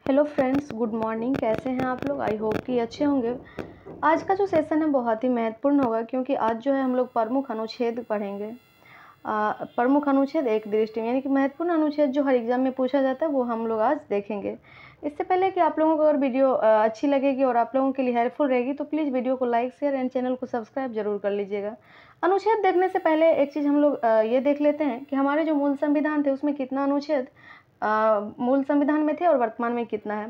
Hello friends, good morning. कैसे हैं आप लोग? आई होप कि अच्छे होंगे। आज का जो सेशन है बहुत ही महत्वपूर्ण होगा क्योंकि आज जो है हम लोग प्रमुख अनुच्छेद पढ़ेंगे। प्रमुख अनुच्छेद एक दृष्टि में, यानी कि महत्वपूर्ण अनुच्छेद जो हर एग्जाम में पूछा जाता है वो हम लोग आज देखेंगे। इससे पहले कि आप लोगों को अगर वीडियो अच्छी लगेगी और आप लोगों के लिए हेल्पफुल रहेगी तो प्लीज़ वीडियो को लाइक, शेयर एंड चैनल को सब्सक्राइब जरूर कर लीजिएगा। अनुच्छेद देखने से पहले एक चीज़ हम लोग ये देख लेते हैं कि हमारे जो मूल संविधान थे उसमें कितना अनुच्छेद मूल संविधान में थे और वर्तमान में कितना है।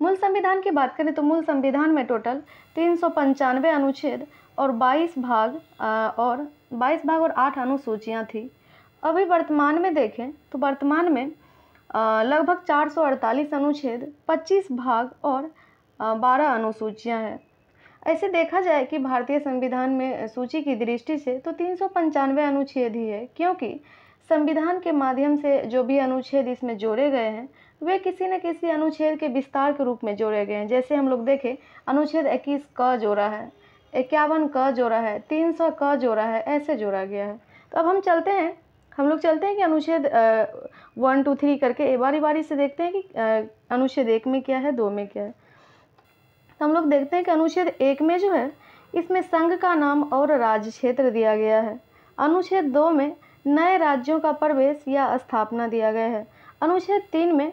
मूल संविधान की बात करें तो मूल संविधान में टोटल 395 अनुच्छेद और 22 भाग और 8 अनुसूचियां थी। अभी वर्तमान में देखें तो वर्तमान में लगभग 448 अनुच्छेद, 25 भाग और 12 अनुसूचियां हैं। ऐसे देखा जाए कि भारतीय संविधान में सूची की दृष्टि से तो 395 अनुच्छेद ही है, क्योंकि संविधान के माध्यम से जो भी अनुच्छेद इसमें जोड़े गए हैं वे किसी न किसी अनुच्छेद के विस्तार के रूप में जोड़े गए हैं। जैसे हम लोग देखें, अनुच्छेद 21 क जोड़ा है, 51 क जोड़ा है, 300 क जोड़ा है, ऐसे जोड़ा गया है। तो अब हम लोग चलते हैं कि अनुच्छेद 1, 2, 3 करके बारी बारी से देखते हैं कि अनुच्छेद 1 में क्या है, 2 में क्या है। तो हम लोग देखते हैं कि अनुच्छेद 1 में जो है इसमें संघ का नाम और राज्य क्षेत्र दिया गया है। अनुच्छेद 2 में नए राज्यों का प्रवेश या स्थापना दिया गया है। अनुच्छेद 3 में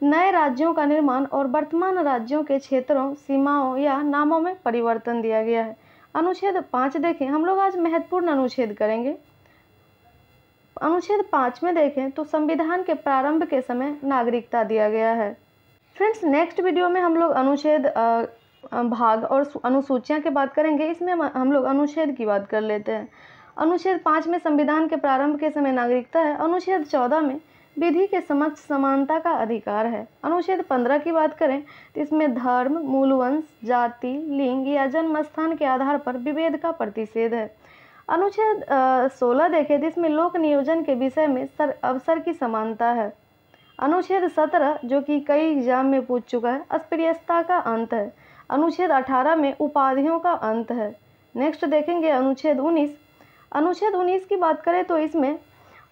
नए राज्यों का निर्माण और वर्तमान राज्यों के क्षेत्रों, सीमाओं या नामों में परिवर्तन दिया गया है। अनुच्छेद 5 देखें, हम लोग आज महत्वपूर्ण अनुच्छेद करेंगे। अनुच्छेद 5 में देखें तो संविधान के प्रारंभ के समय नागरिकता दिया गया है। फ्रेंड्स, नेक्स्ट वीडियो में हम लोग अनुच्छेद भाग और अनुसूचियां की बात करेंगे। इसमें हम लोग अनुच्छेद की बात कर लेते हैं। अनुच्छेद 5 में संविधान के प्रारंभ के समय नागरिकता है। अनुच्छेद 14 में विधि के समक्ष समानता का अधिकार है। अनुच्छेद 15 की बात करें तो इसमें धर्म, मूलवंश, जाति, लिंग या जन्म स्थान के आधार पर विभेद का प्रतिषेध है। अनुच्छेद 16 देखें तो इसमें लोक नियोजन के विषय में अवसर की समानता है। अनुच्छेद 17 जो कि कई एग्जाम में पूछ चुका है, अस्पृश्यता का अंत है। अनुच्छेद 18 में उपाधियों का अंत है। नेक्स्ट देखेंगे अनुच्छेद 19। अनुच्छेद 19 की बात करें तो इसमें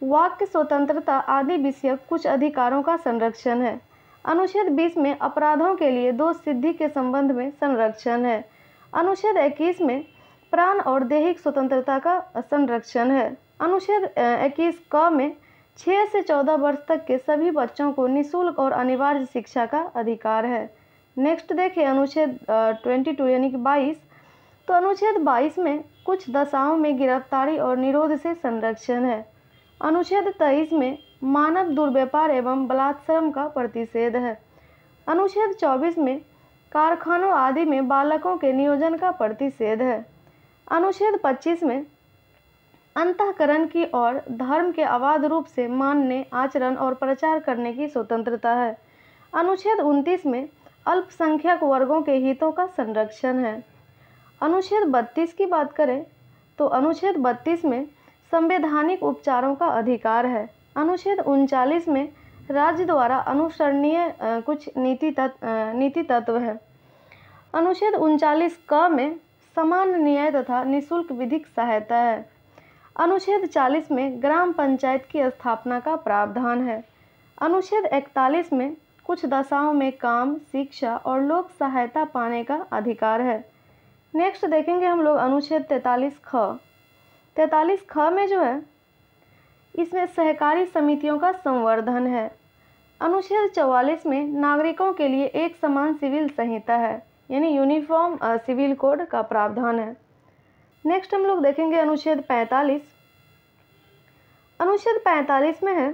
वाक्य स्वतंत्रता आदि विषयक कुछ अधिकारों का संरक्षण है। अनुच्छेद 20 में अपराधों के लिए दोष सिद्धि के संबंध में संरक्षण है। अनुच्छेद 21 में प्राण और दैहिक स्वतंत्रता का संरक्षण है। अनुच्छेद 21 क में 6 से 14 वर्ष तक के सभी बच्चों को निःशुल्क और अनिवार्य शिक्षा का अधिकार है। नेक्स्ट देखिए अनुच्छेद 22 यानी कि 22। तो अनुच्छेद 22 में कुछ दशाओं में गिरफ्तारी और निरोध से संरक्षण है। अनुच्छेद 23 में मानव दुर्व्यापार एवं बलात्संग का प्रतिषेध है। अनुच्छेद 24 में कारखानों आदि में बालकों के नियोजन का प्रतिषेध है। अनुच्छेद 25 में अंतःकरण की और धर्म के अबाध रूप से मानने, आचरण और प्रचार करने की स्वतंत्रता है। अनुच्छेद 29 में अल्पसंख्यक वर्गों के हितों का संरक्षण है। अनुच्छेद 32 की बात करें तो अनुच्छेद 32 में संवैधानिक उपचारों का अधिकार है। अनुच्छेद 39 में राज्य द्वारा अनुसरणीय कुछ नीति तत्व है। अनुच्छेद 39 क में समान न्याय तथा निःशुल्क विधिक सहायता है। अनुच्छेद 40 में ग्राम पंचायत की स्थापना का प्रावधान है। अनुच्छेद 41 में कुछ दशाओं में काम, शिक्षा और लोक सहायता पाने का अधिकार है। नेक्स्ट देखेंगे हम लोग अनुच्छेद 43 ख। 43 ख में जो है इसमें सहकारी समितियों का संवर्धन है। अनुच्छेद 44 में नागरिकों के लिए एक समान सिविल संहिता है, यानी यूनिफॉर्म सिविल कोड का प्रावधान है। नेक्स्ट हम लोग देखेंगे अनुच्छेद 45। अनुच्छेद 45 में है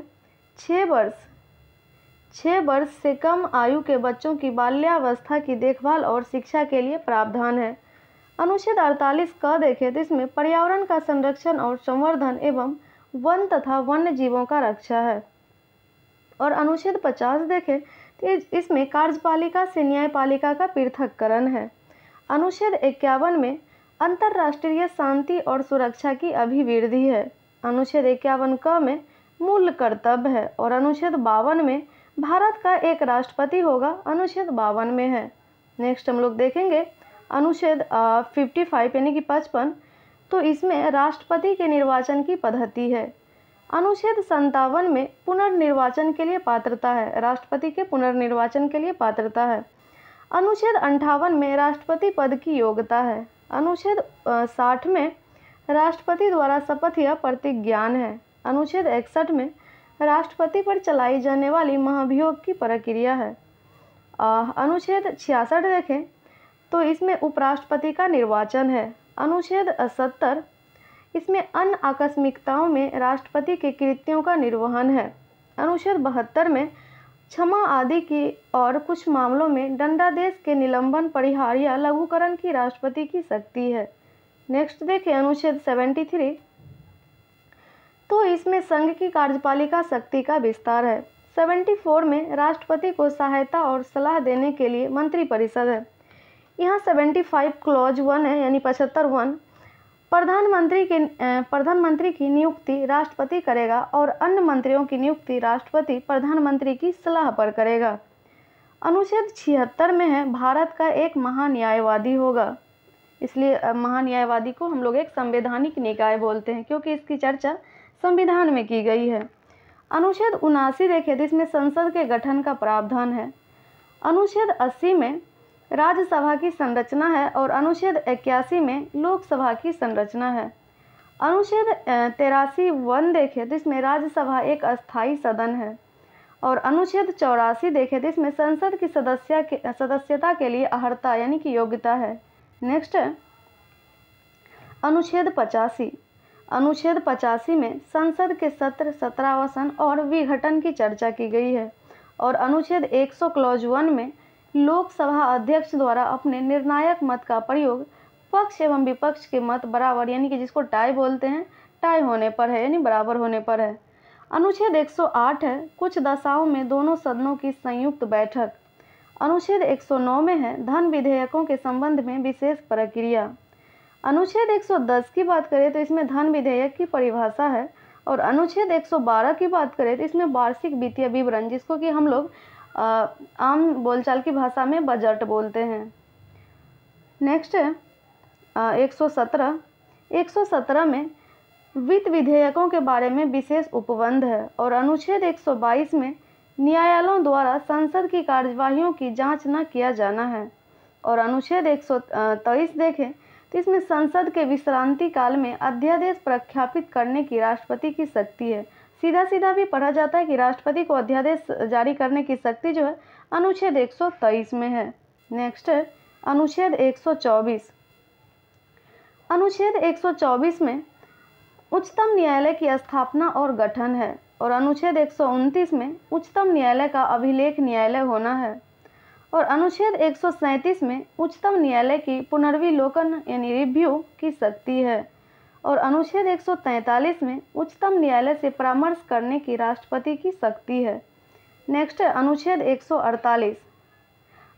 6 वर्ष से कम आयु के बच्चों की बाल्यावस्था की देखभाल और शिक्षा के लिए प्रावधान है। अनुच्छेद 48 क देखें तो इसमें पर्यावरण का संरक्षण और संवर्धन एवं वन तथा वन्य जीवों का रक्षा है। और अनुच्छेद 50 देखें तो इसमें कार्यपालिका से न्यायपालिका का पृथक्करण है। अनुच्छेद 51 में अंतर्राष्ट्रीय शांति और सुरक्षा की अभिवृद्धि है। अनुच्छेद 51 क में मूल कर्तव्य है। और अनुच्छेद 52 में भारत का एक राष्ट्रपति होगा, अनुच्छेद 52 में है। नेक्स्ट हम लोग देखेंगे अनुच्छेद 55 यानी कि 55। तो इसमें राष्ट्रपति के निर्वाचन की पद्धति है। अनुच्छेद 57 में पुनर्निर्वाचन के लिए पात्रता है, राष्ट्रपति के पुनर्निर्वाचन के लिए पात्रता है। अनुच्छेद 58 में राष्ट्रपति पद की योग्यता है। अनुच्छेद 60 में राष्ट्रपति द्वारा शपथ या प्रतिज्ञान है। अनुच्छेद 61 में राष्ट्रपति पर चलाई जाने वाली महाभियोग की प्रक्रिया है। अनुच्छेद 66 देखें तो इसमें उपराष्ट्रपति का निर्वाचन है। अनुच्छेद 70 इसमें अन्य आकस्मिकताओं में राष्ट्रपति के कृत्यों का निर्वहन है। अनुच्छेद 72 में क्षमा आदि की और कुछ मामलों में दंडादेश के निलंबन, परिहार या लघुकरण की राष्ट्रपति की शक्ति है। नेक्स्ट देखें अनुच्छेद 73, तो इसमें संघ की कार्यपालिका शक्ति का विस्तार है। 74 में राष्ट्रपति को सहायता और सलाह देने के लिए मंत्रिपरिषद है। यहाँ 75 क्लॉज 1 है, यानी 75(1) प्रधानमंत्री की नियुक्ति राष्ट्रपति करेगा और अन्य मंत्रियों की नियुक्ति राष्ट्रपति प्रधानमंत्री की सलाह पर करेगा। अनुच्छेद 76 में है भारत का एक महान्यायवादी होगा, इसलिए महान्यायवादी को हम लोग एक संवैधानिक निकाय बोलते हैं क्योंकि इसकी चर्चा संविधान में की गई है। अनुच्छेद 79 देखें तो इसमें संसद के गठन का प्रावधान है। अनुच्छेद 80 में राज्यसभा की संरचना है और अनुच्छेद 81 में लोकसभा की संरचना है। अनुच्छेद 83(1) देखें तो इसमें राज्यसभा एक अस्थायी सदन है और अनुच्छेद 84 देखें तो इसमें संसद की सदस्यता के लिए अर्हता यानी कि योग्यता है। नेक्स्ट है अनुच्छेद 85। अनुच्छेद 85 में संसद के सत्र, सत्रावसान और विघटन की चर्चा की गई है और अनुच्छेद 100 क्लॉज 1 में लोकसभा अध्यक्ष द्वारा अपने निर्णायक मत का प्रयोग पक्ष एवं विपक्ष के मत बराबर यानी कि जिसको टाई बोलते हैं, टाई होने पर है यानी बराबर होने पर है। अनुच्छेद 108 है कुछ दशाओं में दोनों सदनों की संयुक्त बैठक। अनुच्छेद 109 में है धन विधेयकों के संबंध में विशेष प्रक्रिया। अनुच्छेद 110 की बात करें तो इसमें धन विधेयक की परिभाषा है और अनुच्छेद 112 की बात करें तो इसमें वार्षिक वित्तीय विवरण, जिसको कि हम लोग आम बोलचाल की भाषा में बजट बोलते हैं। नेक्स्ट है 117 में वित्त विधेयकों के बारे में विशेष उपबंध है और अनुच्छेद 122 में न्यायालयों द्वारा संसद की कार्यवाहियों की जांच न किया जाना है और अनुच्छेद 123 देखें तो इसमें संसद के विश्रांति काल में अध्यादेश प्रख्यापित करने की राष्ट्रपति की शक्ति है। सीधा सीधा भी पढ़ा जाता है कि राष्ट्रपति को अध्यादेश जारी करने की शक्ति जो है अनुच्छेद 123 में है। नेक्स्ट है अनुच्छेद 124। अनुच्छेद 124 में उच्चतम न्यायालय की स्थापना और गठन है और अनुच्छेद 129 में उच्चतम न्यायालय का अभिलेख न्यायालय होना है और अनुच्छेद 137 में उच्चतम न्यायालय की पुनर्विलोकन यानी रिव्यू की शक्ति है और अनुच्छेद 143 में उच्चतम न्यायालय से परामर्श करने की राष्ट्रपति की शक्ति है। नेक्स्ट है अनुच्छेद 148।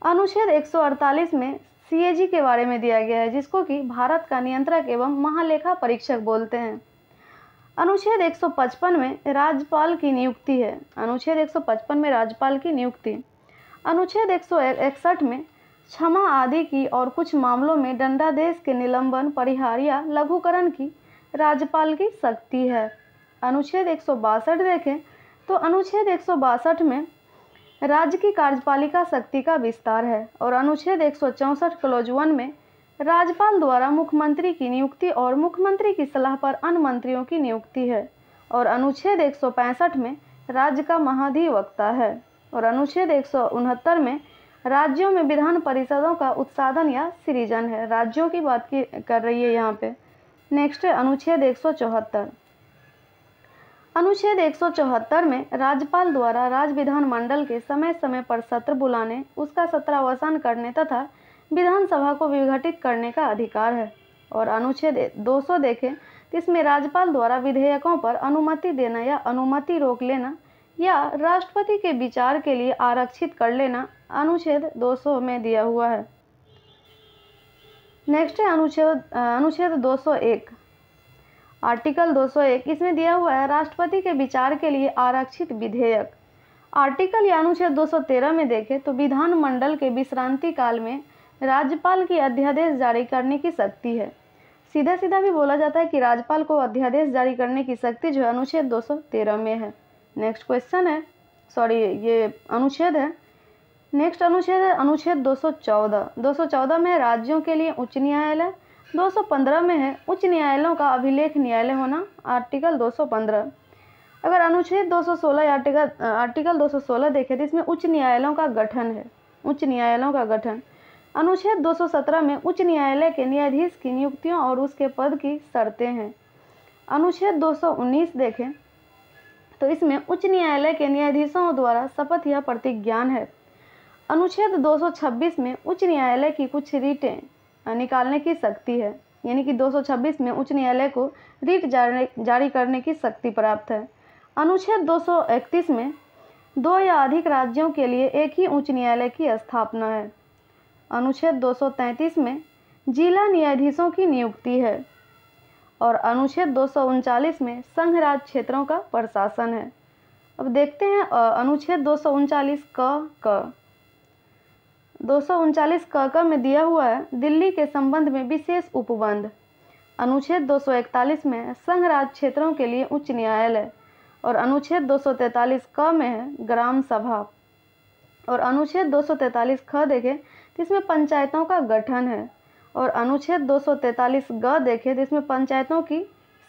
अनुच्छेद 148 में CAG के बारे में दिया गया है, जिसको कि भारत का नियंत्रक एवं महालेखा परीक्षक बोलते हैं। अनुच्छेद 155 में राज्यपाल की नियुक्ति है। अनुच्छेद 155 में राज्यपाल की नियुक्ति। अनुच्छेद 161 में क्षमा आदि की और कुछ मामलों में दंडादेश के निलंबन, परिहार या लघुकरण की राज्यपाल की शक्ति है। अनुच्छेद 162 देखें तो अनुच्छेद 162 में राज्य की कार्यपालिका शक्ति का विस्तार है और अनुच्छेद 164 क्लॉज 1 में राज्यपाल द्वारा मुख्यमंत्री की नियुक्ति और मुख्यमंत्री की सलाह पर अन्य मंत्रियों की नियुक्ति है और अनुच्छेद 165 में राज्य का महाधिवक्ता है और अनुच्छेद 169 में राज्यों में विधान परिषदों का उत्साधन या सृजन है। राज्यों की बात कर रही है यहाँ पे। नेक्स्ट है अनुच्छेद 174। अनुच्छेद 174 में राज्यपाल द्वारा राज्य विधानमंडल के समय समय पर सत्र बुलाने, उसका सत्रावसान करने तथा विधानसभा को विघटित करने का अधिकार है और अनुच्छेद 200 देखें तो इसमें राज्यपाल द्वारा विधेयकों पर अनुमति देना या अनुमति रोक लेना या राष्ट्रपति के विचार के लिए आरक्षित कर लेना अनुच्छेद 200 में दिया हुआ है। नेक्स्ट है अनुच्छेद 201। आर्टिकल 201 इसमें दिया हुआ है राष्ट्रपति के विचार के लिए आरक्षित विधेयक। आर्टिकल या अनुच्छेद 213 में देखें तो विधानमंडल के विश्रांति काल में राज्यपाल की अध्यादेश जारी करने की शक्ति है। सीधा सीधा भी बोला जाता है कि राज्यपाल को अध्यादेश जारी करने की शक्ति जो है अनुच्छेद 213 में है। नेक्स्ट क्वेश्चन है, सॉरी ये अनुच्छेद है। नेक्स्ट अनुच्छेद है अनुच्छेद 214। 214 में राज्यों के लिए उच्च न्यायालय। 215 में है उच्च न्यायालयों का अभिलेख न्यायालय होना, आर्टिकल 215। अगर अनुच्छेद 216 या आर्टिकल 216 देखें तो इसमें उच्च न्यायालयों का गठन है, उच्च न्यायालयों का गठन। अनुच्छेद 217 में उच्च न्यायालय के न्यायाधीश की नियुक्तियों और उसके पद की शर्तें हैं। अनुच्छेद 219 देखें तो इसमें उच्च न्यायालय के न्यायाधीशों द्वारा शपथ या प्रतिज्ञान है। अनुच्छेद 226 में उच्च न्यायालय की कुछ रीटें निकालने की शक्ति है, यानी कि 226 में उच्च न्यायालय को रीट जारी करने की शक्ति प्राप्त है। अनुच्छेद 231 में 2 या अधिक राज्यों के लिए एक ही उच्च न्यायालय की स्थापना है। अनुच्छेद 233 में जिला न्यायाधीशों की नियुक्ति है और अनुच्छेद 239 में संघ राज्य क्षेत्रों का प्रशासन है। अब देखते हैं अनुच्छेद 239 क 239 क में दिया हुआ है दिल्ली के संबंध में विशेष उपबंध। अनुच्छेद 241 में संघ राज्य क्षेत्रों के लिए उच्च न्यायालय और अनुच्छेद 243 क में है ग्राम सभा और अनुच्छेद 243 ख देखें तो इसमें पंचायतों का गठन है और अनुच्छेद 243 ग देखें तो इसमें पंचायतों की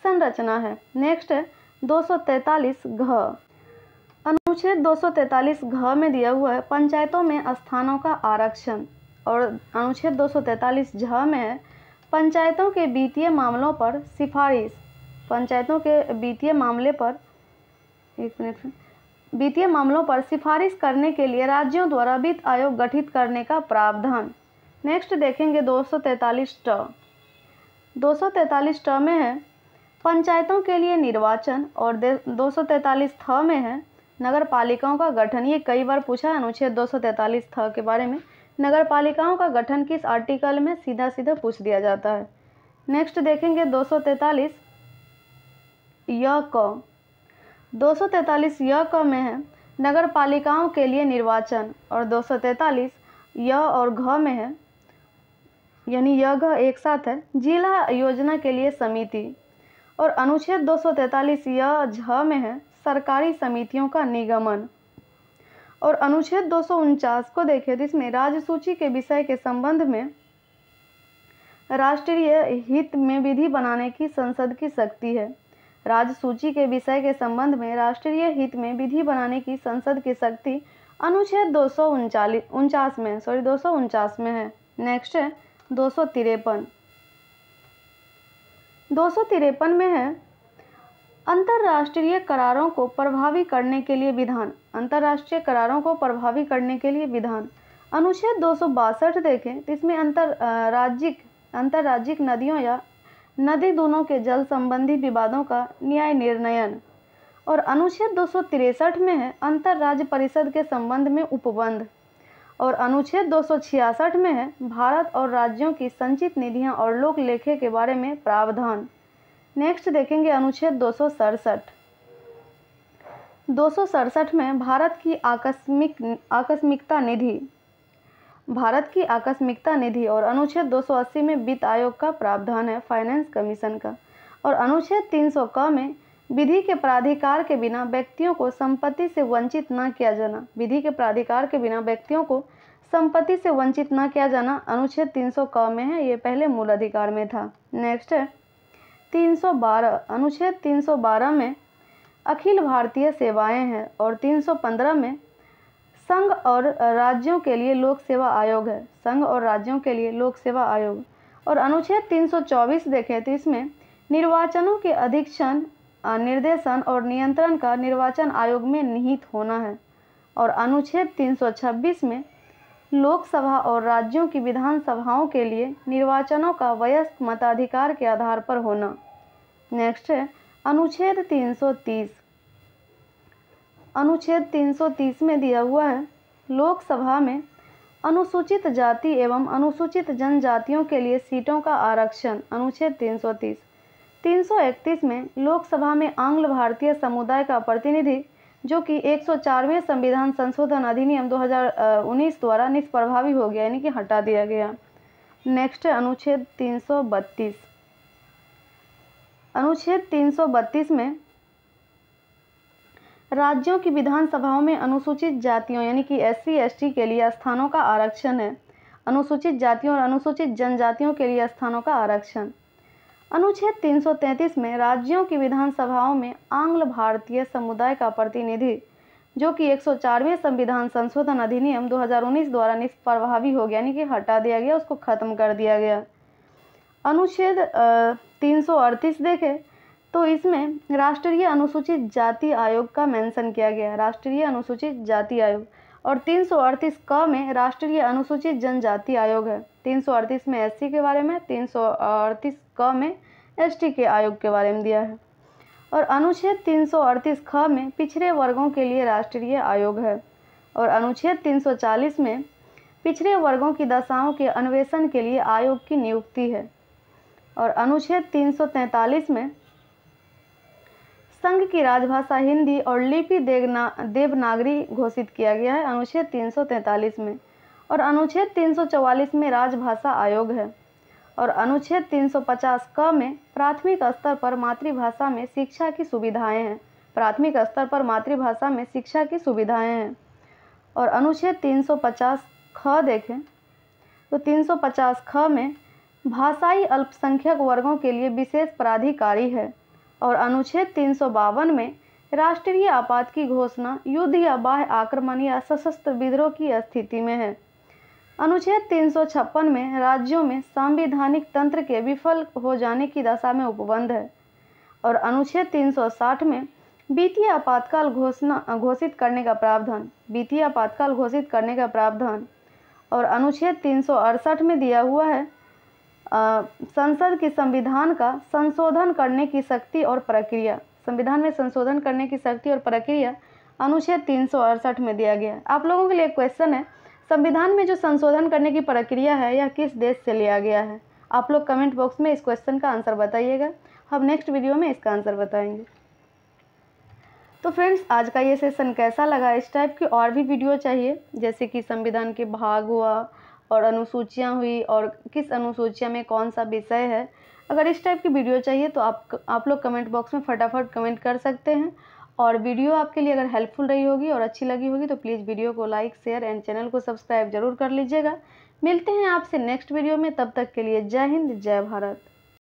संरचना है। नेक्स्ट है 243 घ। अनुच्छेद 243 घ में दिया हुआ है पंचायतों में स्थानों का आरक्षण और अनुच्छेद 243 झ में है पंचायतों के वित्तीय मामलों पर सिफारिश। पंचायतों के वित्तीय मामले पर वित्तीय मामलों पर सिफारिश करने के लिए राज्यों द्वारा वित्त आयोग गठित करने का प्रावधान। नेक्स्ट देखेंगे 243 ट। 243 ट में है पंचायतों के लिए निर्वाचन और 243 थ में है नगर पालिकाओं का गठन। ये कई बार पूछा है अनुच्छेद 243 थ के बारे में। नगर पालिकाओं का गठन किस आर्टिकल में, सीधा सीधा पूछ दिया जाता है। नेक्स्ट देखेंगे 243 य क। 243 य क में है नगर पालिकाओं के लिए निर्वाचन और 243 य और घ में है, यानी य घ एक साथ है, जिला योजना के लिए समिति और अनुच्छेद 243 य झ में है सरकारी समितियों का निगमन और अनुच्छेद 249 को देखें तो इसमें राज्य सूची के विषय के संबंध में राष्ट्रीय हित में विधि बनाने की संसद की शक्ति है। राज्य सूची के विषय के संबंध में राष्ट्रीय हित में विधि बनाने की संसद की शक्ति अनुच्छेद 249 में है। नेक्स्ट है 253। 253 में है अंतर्राष्ट्रीय करारों को प्रभावी करने के लिए विधान। अंतर्राष्ट्रीय करारों को प्रभावी करने के लिए विधान। अनुच्छेद 262 देखें तो इसमें अंतर्राज्यिक नदियों या नदी दोनों के जल संबंधी विवादों का न्याय निर्णयन और अनुच्छेद 263 में है अंतर्राज्य परिषद के संबंध में उपबंध और अनुच्छेद 266 में है भारत और राज्यों की संचित निधियां और लोक लेखे के बारे में प्रावधान। नेक्स्ट देखेंगे अनुच्छेद 267। 267 में भारत की आकस्मिकता निधि और अनुच्छेद 280 में वित्त आयोग का प्रावधान है, फाइनेंस कमीशन का और अनुच्छेद 300 क में विधि के प्राधिकार के बिना व्यक्तियों को संपत्ति से वंचित न किया जाना। विधि के प्राधिकार के बिना व्यक्तियों को संपत्ति से वंचित न किया जाना अनुच्छेद 300 क में है, ये पहले मूल अधिकार में था। नेक्स्ट है 312। अनुच्छेद 312 में अखिल भारतीय सेवाएं हैं और 315 में संघ और राज्यों के लिए लोक सेवा आयोग है, संघ और राज्यों के लिए लोक सेवा आयोग और अनुच्छेद 324 देखें तो इसमें निर्वाचनों के अधीक्षण निर्देशन और नियंत्रण का निर्वाचन आयोग में निहित होना है और अनुच्छेद 326 में लोकसभा और राज्यों की विधानसभाओं के लिए निर्वाचनों का वयस्क मताधिकार के आधार पर होना। नेक्स्ट है अनुच्छेद 330। अनुच्छेद 330 में दिया हुआ है लोकसभा में अनुसूचित जाति एवं अनुसूचित जनजातियों के लिए सीटों का आरक्षण। अनुच्छेद 330। 331 में लोकसभा में आंग्ल भारतीय समुदाय का प्रतिनिधि जो कि 104वें संविधान संशोधन अधिनियम 2019 द्वारा निष्प्रभावी हो गया, यानी कि हटा दिया गया। नेक्स्ट है अनुच्छेद 332। अनुच्छेद 332 में राज्यों की विधानसभाओं में अनुसूचित जातियों यानी कि SC ST के लिए स्थानों का आरक्षण है। अनुसूचित जातियों और अनुसूचित जनजातियों के लिए स्थानों का आरक्षण। अनुच्छेद 333 में राज्यों की विधानसभाओं में आंग्ल भारतीय समुदाय का प्रतिनिधि, जो कि 104वें संविधान संशोधन अधिनियम 2019 द्वारा निष्प्रभावी हो गया, यानी कि हटा दिया गया, उसको खत्म कर दिया गया। अनुच्छेद 338 देखें तो इसमें राष्ट्रीय अनुसूचित जाति आयोग का मेंशन किया गया है, राष्ट्रीय अनुसूचित जाति आयोग। और 338 क में राष्ट्रीय अनुसूचित जनजाति आयोग है। 338 में SC के बारे में, 338 क में ST के आयोग के बारे में दिया है। और अनुच्छेद 338 ख में पिछड़े वर्गों के लिए राष्ट्रीय आयोग है। और अनुच्छेद 340 में पिछड़े वर्गों की दशाओं के अन्वेषण के लिए आयोग की नियुक्ति है। और अनुच्छेद 343 में संघ की राजभाषा हिंदी और लिपि देवनागरी घोषित किया गया है अनुच्छेद 343 में। और अनुच्छेद 344 में राजभाषा आयोग है। और अनुच्छेद 350 क में प्राथमिक स्तर पर मातृभाषा में शिक्षा की सुविधाएं हैं, प्राथमिक स्तर पर मातृभाषा में शिक्षा की सुविधाएं हैं। और अनुच्छेद 350 ख देखें तो 350 ख में भाषाई अल्पसंख्यक वर्गों के लिए विशेष प्राधिकारी है। और अनुच्छेद 352 में राष्ट्रीय आपात की घोषणा युद्ध या बाह्य आक्रमण या सशस्त्र विद्रोह की स्थिति में है। अनुच्छेद 356 में राज्यों में संवैधानिक तंत्र के विफल हो जाने की दशा में उपबंध है। और अनुच्छेद 360 में वित्तीय आपातकाल घोषित करने का प्रावधान, वित्तीय आपातकाल घोषित करने का प्रावधान। और अनुच्छेद 368 में दिया हुआ है संसद की संविधान का संशोधन करने की शक्ति और प्रक्रिया, संविधान में संशोधन करने की शक्ति और प्रक्रिया अनुच्छेद 368 में दिया गया है। आप लोगों के लिए क्वेश्चन है, संविधान में जो संशोधन करने की प्रक्रिया है यह किस देश से लिया गया है? आप लोग कमेंट बॉक्स में इस क्वेश्चन का आंसर बताइएगा, हम नेक्स्ट वीडियो में इसका आंसर बताएंगे। तो फ्रेंड्स, आज का ये सेशन कैसा लगा? इस टाइप की और भी वीडियो चाहिए, जैसे कि संविधान के भाग हुआ और अनुसूचियाँ हुई और किस अनुसूचिया में कौन सा विषय है। अगर इस टाइप की वीडियो चाहिए तो आप लोग कमेंट बॉक्स में फटाफट कमेंट कर सकते हैं। और वीडियो आपके लिए अगर हेल्पफुल रही होगी और अच्छी लगी होगी तो प्लीज़ वीडियो को लाइक, शेयर एंड चैनल को सब्सक्राइब जरूर कर लीजिएगा। मिलते हैं आपसे नेक्स्ट वीडियो में, तब तक के लिए जय हिंद, जय भारत।